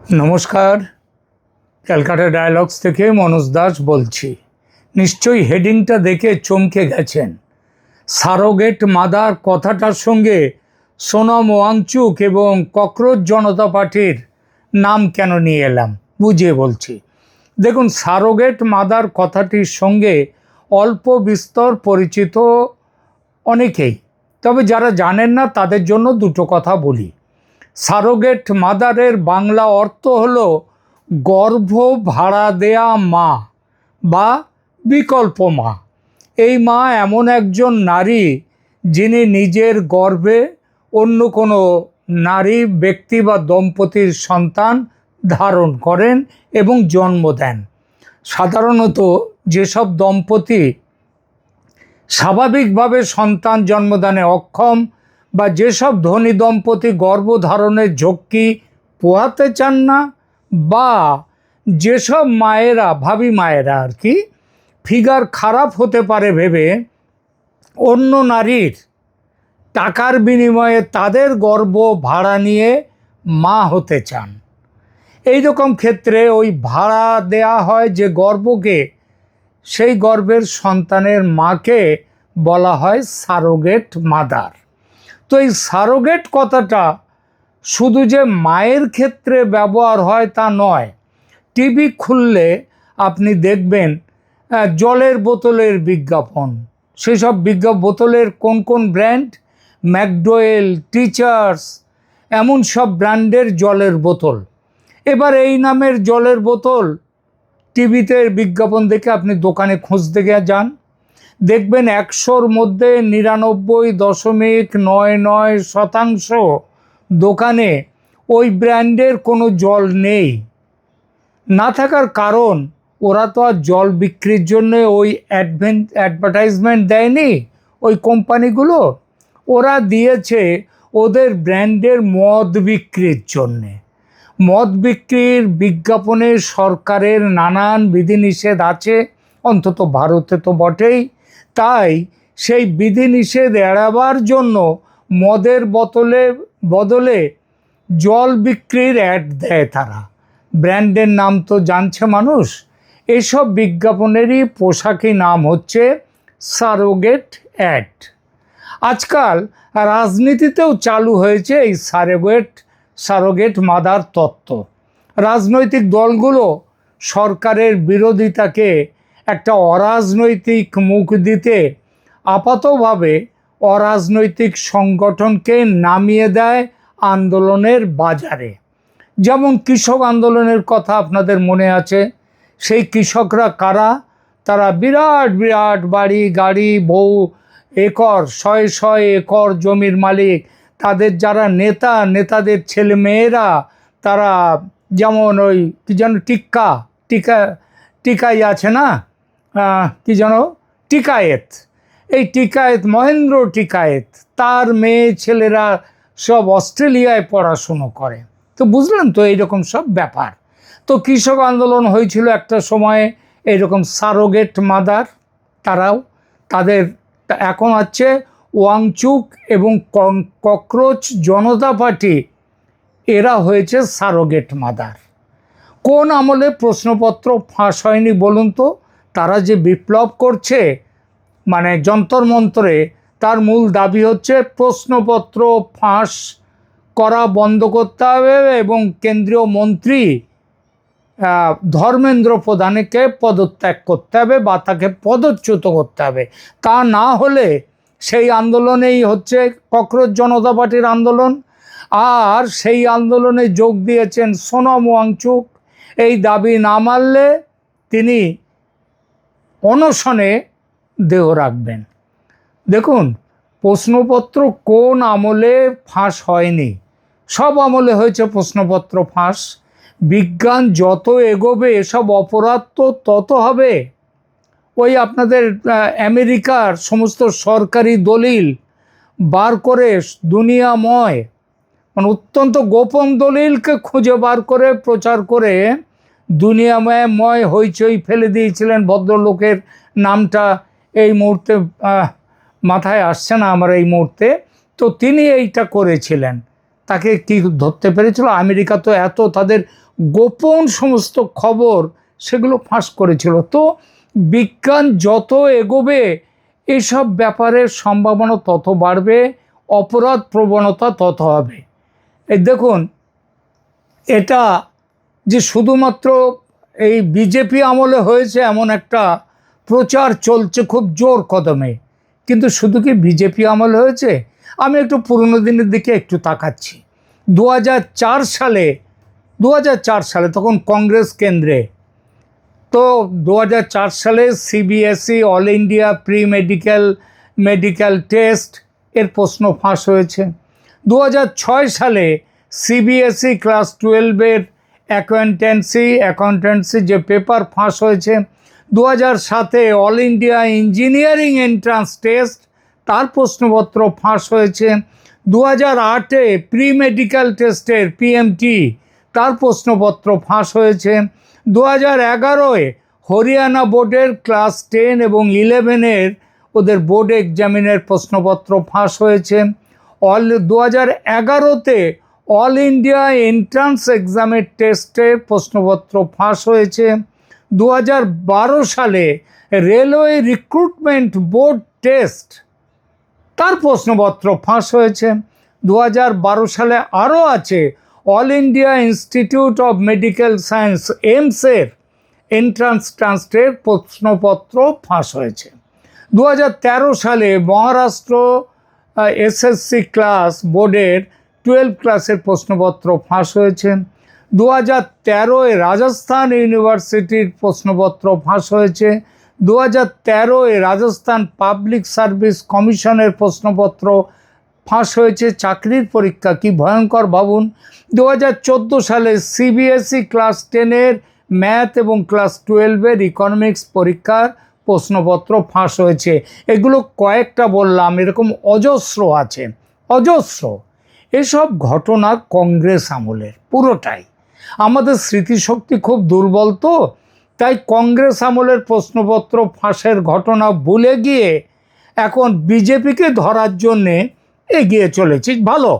নমস্কার, ক্যালকাটা ডায়ালগস থেকে মনোজ দাস বলছি। নিশ্চয়ই হেডিংটা দেখে চমকে গেছেন। সারোগেট মাদার কথাটার সঙ্গে সোনম ওয়াংচুক এবং ককরোচ জনতা পার্টির নাম কেন নিয়ে এলাম বুঝিয়ে বলছি। দেখুন, সারোগেট মাদার কথাটির সঙ্গে অল্প বিস্তর পরিচিত অনেকেই, তবে যারা জানেন না তাদের জন্য দুটো কথা বলি। সারোগেট মাদারের বাংলা অর্থ হলো গর্ভ ভাড়া দেয়া মা বা বিকল্প মা। এই মা এমন একজন নারী যিনি নিজের গর্ভে অন্য কোনো নারী, ব্যক্তি বা দম্পতির সন্তান ধারণ করেন এবং জন্ম দেন। সাধারণত যেসব দম্পতি স্বাভাবিকভাবে সন্তান জন্মদানে অক্ষম বা যেসব ধনী দম্পতি গর্ভধারণের ঝক্কি পোহাতে চান না, বা যেসব মায়েরা, ভাবী মায়েরা আর কি, ফিগার খারাপ হতে পারে ভেবে অন্য নারীর টাকার বিনিময়ে তাদের গর্ভ ভাড়া নিয়ে মা হতে চান, এই রকম ক্ষেত্রে ওই ভাড়া দেয়া হয় যে গর্ভকে, সেই গর্ভের সন্তানের মাকে বলা হয় সারোগেট মাদার। তো এই সারোগেট কথাটা শুধু যে মায়ের ক্ষেত্রে ব্যবহার হয় তা নয়। টিভি খুললে আপনি দেখবেন জলের বোতলের বিজ্ঞাপন। সেসব বোতলের কোন কোন ব্র্যান্ড? ম্যাকডোয়েল, টিচার্স, এমন সব ব্র্যান্ডের জলের বোতল। এবার এই নামের জলের বোতল টিভিতে বিজ্ঞাপন দেখে আপনি দোকানে খুঁজতে গিয়ে যান, দেখবেন 100-র মধ্যে 99.99% দোকানে ওই ব্র্যান্ডের কোনো জল নেই। না থাকার কারণ, ওরা তো আর জল বিক্রির জন্য ওই অ্যাডভার্টাইজমেন্ট দেয়নি ওই কোম্পানিগুলো, ওরা দিয়েছে ওদের ব্র্যান্ডের মদ বিক্রির জন্যে। মদ বিক্রির বিজ্ঞাপনে সরকারের নানান বিধিনিষেধ আছে, অন্তত ভারতে তো বটেই। তাই সেই বিধিনিষেধ এড়াবার জন্য মদের বদলে জল বিক্রির অ্যাড দেয় তারা। ব্র্যান্ডের নাম তো জানছে মানুষ। এসব বিজ্ঞাপনেরই পোশাকি নাম হচ্ছে সারোগেট অ্যাড। আজকাল রাজনীতিতেও চালু হয়েছে এই সারোগেট মাদার তত্ত্ব। রাজনৈতিক দলগুলো সরকারের বিরোধিতাকে একটা অরাজনৈতিক মুখ দিতে আপাতভাবে অরাজনৈতিক সংগঠনকে নামিয়ে দেয় আন্দোলনের বাজারে। যেমন কৃষক আন্দোলনের কথা আপনাদের মনে আছে। সেই কৃষকরা কারা? তারা বিরাট বিরাট বাড়ি গাড়ি, বহু একর, 100 একর জমির মালিক। তাদের যারা নেতাদের ছেলে মেয়েরা, তারা যেমন ওই কী যেন টিকাই আছে না, কী যেন টিকায়েত, এই টিকায়েত, মহেন্দ্র টিকায়েত, তার মেয়ে ছেলেরা সব অস্ট্রেলিয়ায় পড়াশুনো করে। তো বুঝলেন তো এইরকম সব ব্যাপার। তো কৃষক আন্দোলন হয়েছিল একটা সময়ে এইরকম সারোগেট মাদার, তাদের এখন হচ্ছে ওয়াংচুক এবং ককরোচ জনতা পার্টি, এরা হয়েছে সারোগেট মাদার। কোন আমলে প্রশ্নপত্র ফাঁস হয়নি বলুন তো? তারা যে বিপ্লব করছে মানে যন্তর মন্ত্রে, তার মূল দাবি হচ্ছে প্রশ্নপত্র ফাঁস করা বন্ধ করতে হবে এবং কেন্দ্রীয় মন্ত্রী ধর্মেন্দ্র প্রধানকে পদত্যাগ করতে হবে বা তাকে পদচ্যুত করতে হবে। তা না হলে সেই আন্দোলনেই হচ্ছে ককরোচ জনতা পার্টির আন্দোলন। আর সেই আন্দোলনে যোগ দিয়েছেন সোনম ওয়াংচুক। এই দাবি না মানলে তিনি অনশনে দেহ রাখবেন। দেখুন, প্রশ্নপত্র কোন আমলে ফাঁস হয়নি? সব আমলে হয়েছে প্রশ্নপত্র ফাঁস। বিজ্ঞান যত এগোবে এসব অপরাধ তো তত হবে। ওই আপনাদের আমেরিকার সমস্ত সরকারি দলিল বার করে দুনিয়াময়, মানে অত্যন্ত গোপন দলিলকে খুঁজে বার করে প্রচার করে দুনিয়াময় হইচই ফেলে দিয়েছিলেন। ভদ্রলোকের নামটা এই মুহূর্তে মাথায় আসছে না আমার এই মুহূর্তে। তো তিনি এইটা করেছিলেন। তাকে কি ধরতে পেরেছিল? আমেরিকা তো এত তাদের গোপন সমস্ত খবর সেগুলো ফাঁস করেছিল। তো বিজ্ঞান যত এগোবে এসব ব্যাপারের সম্ভাবনা তত বাড়বে, অপরাধ প্রবণতা তত হবে। এই দেখুন, এটা যে শুধুমাত্র এই বিজেপি আমলে হয়েছে এমন একটা প্রচার চলছে খুব জোর কদমে, কিন্তু শুধু কি বিজেপি আমলে হয়েছে? আমি একটু পুরনো দিনের দিকে একটু তাকাচ্ছি। 2004 সালে তখন কংগ্রেস কেন্দ্রে, তো 2004 সালে CBSE all India pre medical test এর প্রশ্ন ফাঁস হয়েছে। 2006 সালে সিবিএসই ক্লাস 12-এর অ্যাকাউন্টেন্সি যে পেপার ফাঁস হয়েছে। 2007-এ all India engineering entrance test তার প্রশ্নপত্র ফাঁস হয়েছে। 2008-এ প্রি মেডিকেল টেস্টের পিএমটি তার প্রশ্নপত্র ফাঁস হয়েছে। 2011-এ হরিয়ানা বোর্ডের ক্লাস 10 এবং 11-এর ওদের বোর্ড এক্সামিনের প্রশ্নপত্র ফাঁস হয়েছে। 2011-তে অল ইন্ডিয়া এন্ট্রান্স এক্সামের টেস্টের প্রশ্নপত্র ফাঁস হয়েছে। 2012 সালে রেলওয়ে রিক্রুটমেন্ট বোর্ড টেস্ট তার প্রশ্নপত্র ফাঁস হয়েছে। 2012 সালে আরও আছে all India institute of medical science এইমসের এন্ট্রান্স টেস্টের প্রশ্নপত্র ফাঁস হয়েছে। 2013 সালে মহারাষ্ট্র এসএসসি ক্লাস বোর্ডের 12 ক্লাসের প্রশ্নপত্র ফাঁস হয়েছে। 2013-এ রাজস্থান ইউনিভার্সিটির প্রশ্নপত্র ফাঁস হয়েছে। 2013-এ রাজস্থান পাবলিক সার্ভিস কমিশনের প্রশ্নপত্র ফাঁস হয়েছে। চাকরির পরীক্ষা কি ভয়ঙ্কর ভাবুন। 2014 সালে সিবিএসই ক্লাস 10-এর ম্যাথ এবং ক্লাস 12-এর ইকোনমিক্স পরীক্ষার প্রশ্নপত্র ফাঁস হয়েছে। এগুলো কয়েকটা বললাম, এরকম অজস্র আছে, অজস্র। এসব ঘটনা কংগ্রেস আমলের পুরোটাই। আমাদের স্মৃতিশক্তি খুব দুর্বল, তো তাই কংগ্রেস আমলের প্রশ্নপত্র ফাঁসের ঘটনা ভুলে গিয়ে এখন বিজেপিকে ধরার জন্যে এগিয়ে চলেছি। ভালো,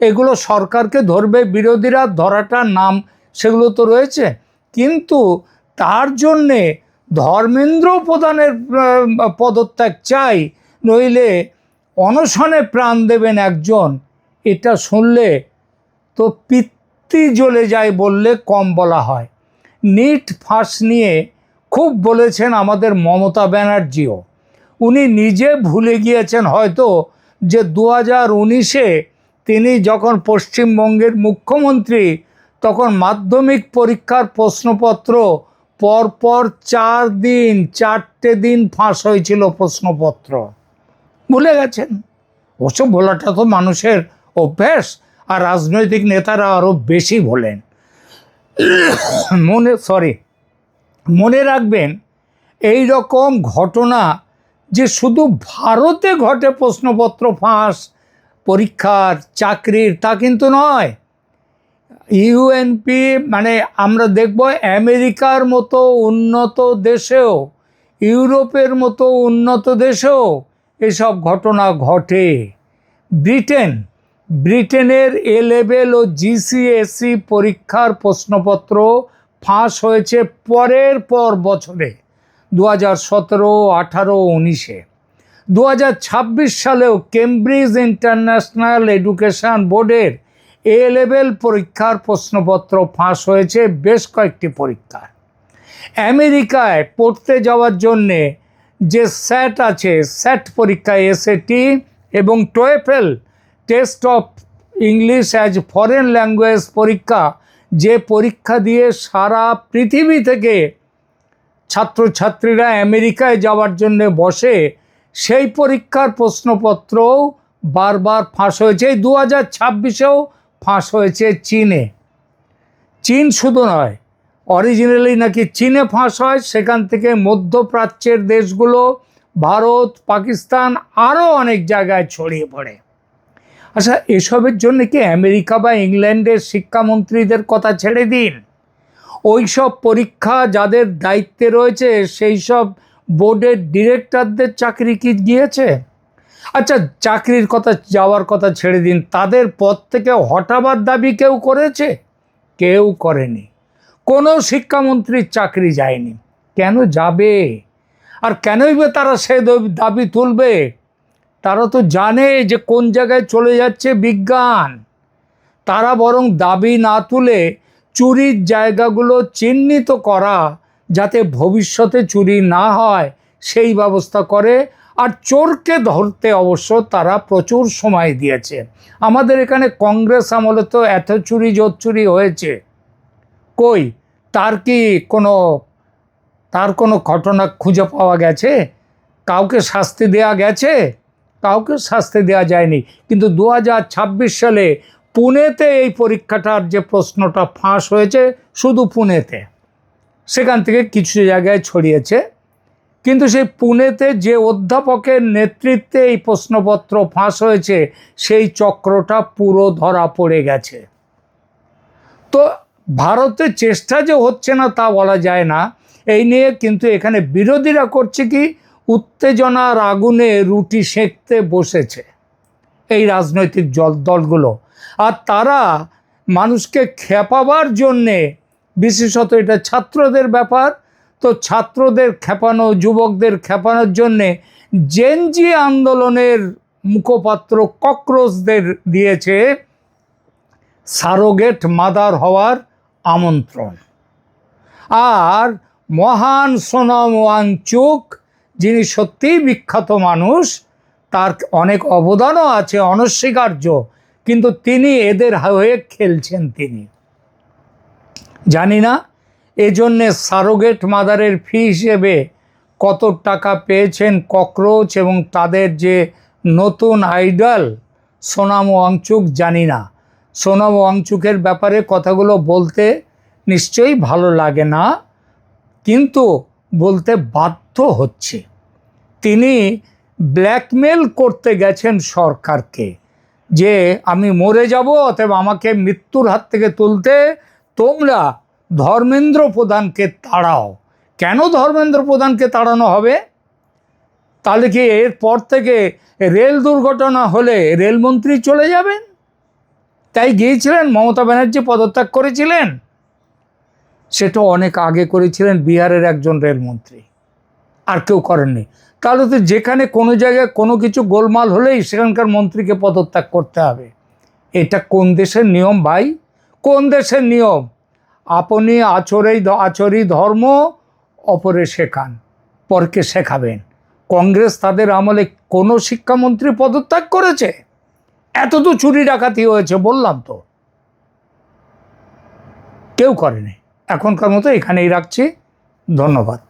এগুলো সরকারকে ধরবে, বিরোধীরা ধরাটার নাম সেগুলো তো রয়েছে, কিন্তু তার জন্যে ধর্মেন্দ্র প্রধানের পদত্যাগ চাই, নইলে অনশনে প্রাণ দেবেন একজন। এটা শুনলে তো পিত্তি জ্বলে যায় বললে কম বলা হয়। নিট ফাঁস নিয়ে খুব বলেছেন আমাদের মমতা ব্যানার্জিও। উনি নিজে ভুলে গিয়েছেন হয়তো যে 2019-এ তিনি যখন পশ্চিমবঙ্গের মুখ্যমন্ত্রী, তখন মাধ্যমিক পরীক্ষার প্রশ্নপত্র পরপর 4টে দিন ফাঁস হয়েছিল প্রশ্নপত্র। ভুলে গেছেন। ওসব ভোলাটা তো মানুষের অভ্যাস, আর রাজনৈতিক নেতারা আরও বেশি ভোলেন। মনে রাখবেন, এই রকম ঘটনা যে শুধু ভারতে ঘটে প্রশ্নপত্র ফাঁস, পরীক্ষার, চাকরির, তা কিন্তু নয়। ইউএনপি মানে আমরা দেখব আমেরিকার মতো উন্নত দেশেও, ইউরোপের মতো উন্নত দেশেও এসব ঘটনা ঘটে। ব্রিটেনের এ লেভেল ও জিসিএসই পরীক্ষার প্রশ্নপত্র ফাঁস হয়েছে পরের পর বছরে, 2017, 18, 19-এ। 2026 সালেও কেমব্রিজ ইন্টারন্যাশনাল এডুকেশন বোর্ডের এ লেভেল পরীক্ষার প্রশ্নপত্র ফাঁস হয়েছে বেশ কয়েকটি পরীক্ষার। আমেরিকায় পড়তে যাওয়ার জন্যে যে স্যাট আছে, স্যাট পরীক্ষা, এসএটি এবং TOEFL test of English as foreign language পরীক্ষা, যে পরীক্ষা দিয়ে সারা পৃথিবী থেকে ছাত্রছাত্রীরা আমেরিকায় যাওয়ার জন্য বসে, সেই পরীক্ষার প্রশ্নপত্রও বারবার ফাঁস হয়েছে। এই 2026-এও ফাঁস হয়েছে চীনে। চীন শুধু নয়, অরিজিনালি নাকি চীনে ফাঁস হয়, সেখান থেকে মধ্যপ্রাচ্যের দেশগুলো, ভারত, পাকিস্তান, আরও অনেক জায়গায় ছড়িয়ে পড়ে। আচ্ছা, এসবের জন্য কি আমেরিকা বা ইংল্যান্ডের শিক্ষামন্ত্রীদের কথা ছেড়ে দিন। ওই সব পরীক্ষা যাদের দায়িত্বে রয়েছে সেই সব বোর্ডের ডিরেক্টরদের চাকরি কি গিয়েছে? আচ্ছা, চাকরির কথা যাওয়ার কথা ছেড়ে দিন, তাদের পদ থেকে হটাবার দাবি কেউ করেছে? কেউ করেনি। কোনো শিক্ষামন্ত্রীর চাকরি যায়নি। কেন যাবে? আর কেনই বা তারা সে দাবি তুলবে? তারা তো জানে যে কোন জায়গায় চলে যাচ্ছে বিজ্ঞান। তারা বরং দাবি না তুলে চুরির জায়গাগুলো চিহ্নিত করা, যাতে ভবিষ্যতে চুরি না হয় সেই ব্যবস্থা করে। আর চোরকে ধরতে অবশ্য তারা প্রচুর সময় দিয়েছে। আমাদের এখানে কংগ্রেস আমলে তো এত চুরি জোচ্চুরি হয়েছে, কই তার কি তার কোনো ঘটনা খুঁজে পাওয়া গেছে? কাউকে শাস্তি দেওয়া গেছে? কাউকে শাস্তি দেওয়া যায়নি। কিন্তু 2026 সালে পুনেতে এই পরীক্ষাটার যে প্রশ্নটা ফাঁস হয়েছে, শুধু পুনেতে, সেখান থেকে কিছু জায়গায় ছড়িয়েছে, কিন্তু সেই পুনেতে যে অধ্যাপকের নেতৃত্বে এই প্রশ্নপত্র ফাঁস হয়েছে, সেই চক্রটা পুরো ধরা পড়ে গেছে। তো ভারতে চেষ্টা যে হচ্ছে না তা বলা যায় না। এই নিয়ে কিন্তু এখানে বিরোধীরা করছে কি, উত্তেজনার আগুনে রুটি সেঁকতে বসেছে এই রাজনৈতিক দলগুলো। আর তারা মানুষকে খেপাবার জন্যে, বিশেষত এটা ছাত্রদের ব্যাপার, তো ছাত্রদের খেপানো, যুবকদের খেপানোর জন্যে জেনজি আন্দোলনের মুখপাত্র ককরোচদের দিয়েছে সারোগেট মাদার হওয়ার আমন্ত্রণ। আর মহান সোনাম ওয়াংচুক, যিনি সত্যিই বিখ্যাত মানুষ, তার অনেক অবদানও আছে অনস্বীকার্য, কিন্তু তিনি এদের হয়ে খেলছেন। তিনি জানি না এজন্যে সারোগেট মাদারের ফি হিসেবে কত টাকা পেয়েছেন ককরোচ এবং তাদের যে নতুন আইডল সোনাম ওয়াংচুক, জানি না। সোনাম ওয়াংচুকের ব্যাপারে কথাগুলো বলতে নিশ্চয়ই ভালো লাগে না, কিন্তু বলতে বাধ্য হচ্ছে। তিনি ব্ল্যাকমেল করতে গেছেন সরকারকে, যে আমি মরে যাব, অতএব আমাকে মৃত্যুর হাত থেকে তুলতে তোমরা ধর্মেন্দ্র প্রধানকে তাড়াও। কেন ধর্মেন্দ্র প্রধানকে তাড়ানো হবে? তাহলে কি এরপর থেকে রেল দুর্ঘটনা হলে রেলমন্ত্রী চলে যাবেন? তাই গিয়েছিলেন, মমতা ব্যানার্জি পদত্যাগ করেছিলেন। সেটা অনেক আগে করেছিলেন বিহারের একজন রেলমন্ত্রী, আর কেউ করেননি। তাহলে তো যেখানে কোনো জায়গায় কোনো কিছু গোলমাল হলেই সেখানকার মন্ত্রীকে পদত্যাগ করতে হবে। এটা কোন দেশের নিয়ম ভাই? কোন দেশের নিয়ম? আপনি আচরি ধর্ম, অপরে শেখান, পরকে শেখাবেন। কংগ্রেস তাদের আমলে কোনো শিক্ষামন্ত্রী পদত্যাগ করেছে? এত তো চুরি ডাকাতি হয়েছে, বললাম তো, কেউ করেনি। এখনকার মতো এখানেই রাখছি। ধন্যবাদ।